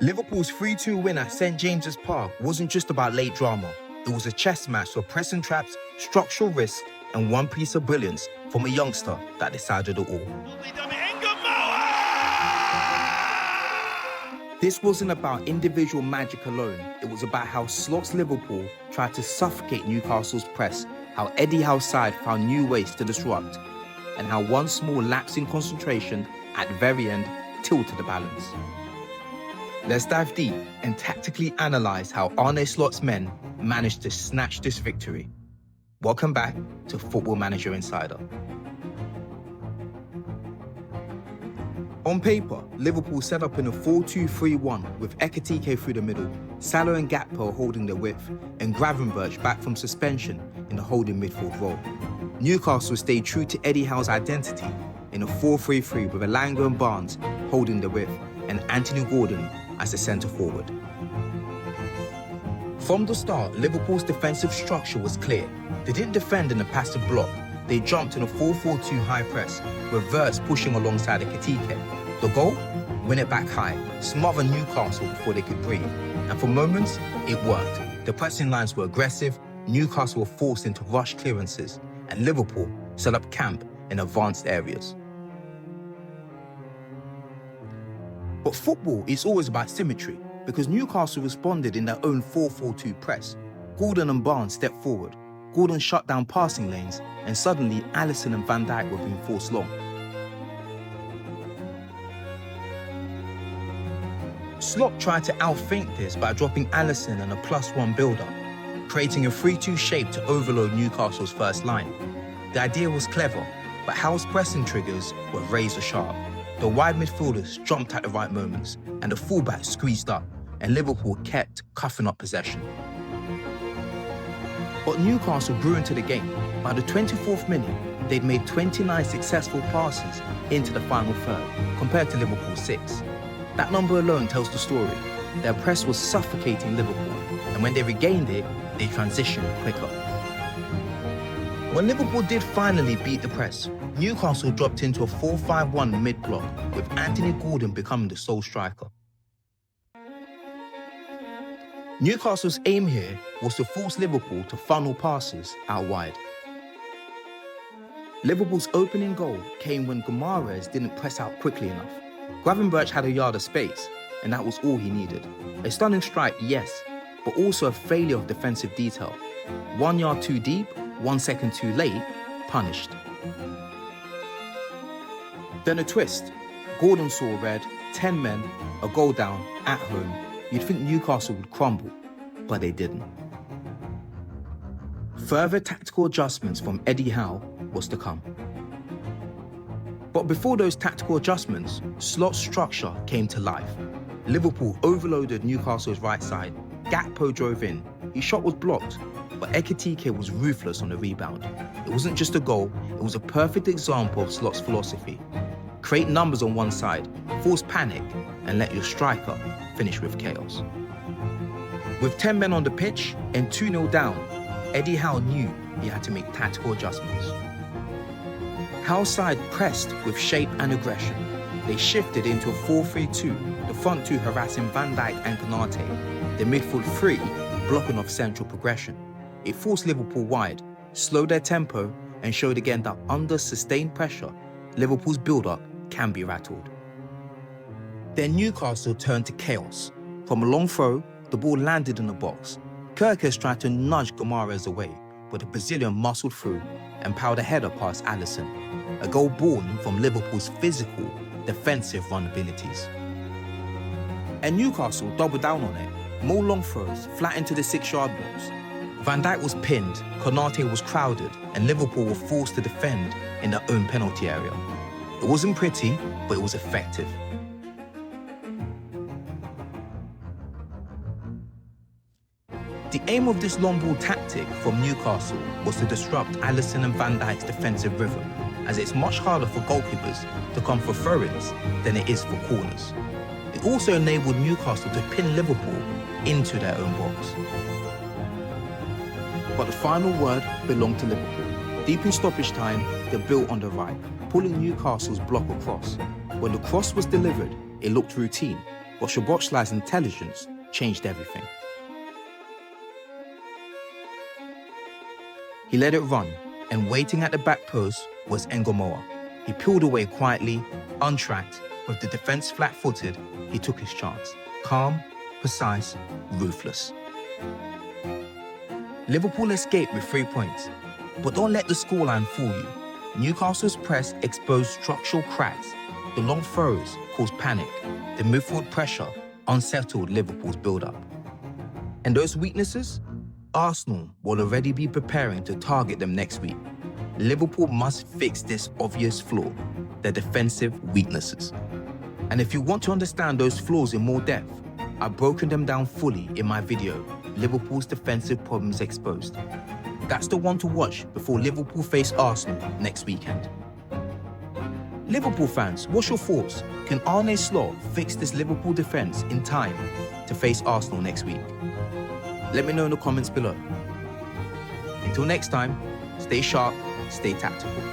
Liverpool's 3-2 win at St James's Park wasn't just about late drama. It was a chess match of pressing traps, structural risk, and one piece of brilliance from a youngster that decided it all. This wasn't about individual magic alone. It was about how Slot's Liverpool tried to suffocate Newcastle's press, how Eddie Howe's side found new ways to disrupt, and how one small lapse in concentration at the very end tilted the balance. Let's dive deep and tactically analyse how Arne Slot's men managed to snatch this victory. Welcome back to Football Manager Insider. On paper, Liverpool set up in a 4-2-3-1 with Ekitike through the middle, Salah and Gakpo holding their width, and Gravenberch back from suspension in the holding midfield role. Newcastle stayed true to Eddie Howe's identity in a 4-3-3 with Elanga and Barnes holding the width and Anthony Gordon as the centre-forward. From the start, Liverpool's defensive structure was clear. They didn't defend in a passive block. They jumped in a 4-4-2 high press, with Wirtz pushing alongside Ekitike. The goal? Win it back high, smother Newcastle before they could breathe. And for moments, it worked. The pressing lines were aggressive, Newcastle were forced into rush clearances, and Liverpool set up camp in advanced areas. But football is always about symmetry, because Newcastle responded in their own 4-4-2 press. Gordon and Barnes stepped forward. Gordon shut down passing lanes, and suddenly Alisson and Van Dijk were being forced long. Slot tried to outthink this by dropping Alisson and a +1 build-up, creating a 3-2 shape to overload Newcastle's first line. The idea was clever, but Howe's pressing triggers were razor sharp. The wide midfielders jumped at the right moments, and the fullbacks squeezed up, and Liverpool kept coughing up possession. But Newcastle grew into the game. By the 24th minute, they'd made 29 successful passes into the final third, compared to Liverpool's 6. That number alone tells the story. Their press was suffocating Liverpool, and when they regained it, they transitioned quicker. When Liverpool did finally beat the press, Newcastle dropped into a 4-5-1 mid-block, with Anthony Gordon becoming the sole striker. Newcastle's aim here was to force Liverpool to funnel passes out wide. Liverpool's opening goal came when Guimaraes didn't press out quickly enough. Gravenberch had a yard of space, and that was all he needed. A stunning strike, yes, but also a failure of defensive detail. 1 yard too deep, 1 second too late, punished. Then a twist. Gordon saw red, 10 men, a goal down, at home. You'd think Newcastle would crumble, but they didn't. Further tactical adjustments from Eddie Howe was to come. But before those tactical adjustments, Slot's structure came to life. Liverpool overloaded Newcastle's right side. Gakpo drove in. His shot was blocked, but Ekitike was ruthless on the rebound. It wasn't just a goal, it was a perfect example of Slot's philosophy. Create numbers on one side, force panic, and let your striker finish with chaos. With 10 men on the pitch and 2-0 down, Eddie Howe knew he had to make tactical adjustments. Howe's side pressed with shape and aggression. They shifted into a 4-3-2, the front two harassing Van Dijk and Konate, the midfield three blocking off central progression. It forced Liverpool wide, slowed their tempo, and showed again that under sustained pressure, Liverpool's build-up can be rattled. Then Newcastle turned to chaos. From a long throw, the ball landed in the box. Kirkes tried to nudge Guimaraes away, but the Brazilian muscled through and powered a header past Alisson, a goal born from Liverpool's physical, defensive vulnerabilities. And Newcastle doubled down on it. More long throws, flat into the 6-yard box. Van Dijk was pinned, Konate was crowded, and Liverpool were forced to defend in their own penalty area. It wasn't pretty, but it was effective. The aim of this long ball tactic from Newcastle was to disrupt Alisson and Van Dijk's defensive rhythm, as it's much harder for goalkeepers to come for throw-ins than it is for corners. It also enabled Newcastle to pin Liverpool into their own box. But the final word belonged to Liverpool. Deep in stoppage time, they built on the right, pulling Newcastle's block across. When the cross was delivered, it looked routine. but Szoboszlai's intelligence changed everything. He let it run, and waiting at the back post was Ngomoa. He peeled away quietly, untracked, with the defence flat-footed. He took his chance. Calm, precise, ruthless. Liverpool escaped with 3 points, but don't let the scoreline fool you. Newcastle's press exposed structural cracks. The long throws caused panic. The midfield pressure unsettled Liverpool's build-up. And those weaknesses? Arsenal will already be preparing to target them next week. Liverpool must fix this obvious flaw, their defensive weaknesses. And if you want to understand those flaws in more depth, I've broken them down fully in my video, Liverpool's Defensive Problems Exposed. That's the one to watch before Liverpool face Arsenal next weekend. Liverpool fans, what's your thoughts? Can Arne Slot fix this Liverpool defence in time to face Arsenal next week? Let me know in the comments below. Until next time, stay sharp, stay tactical.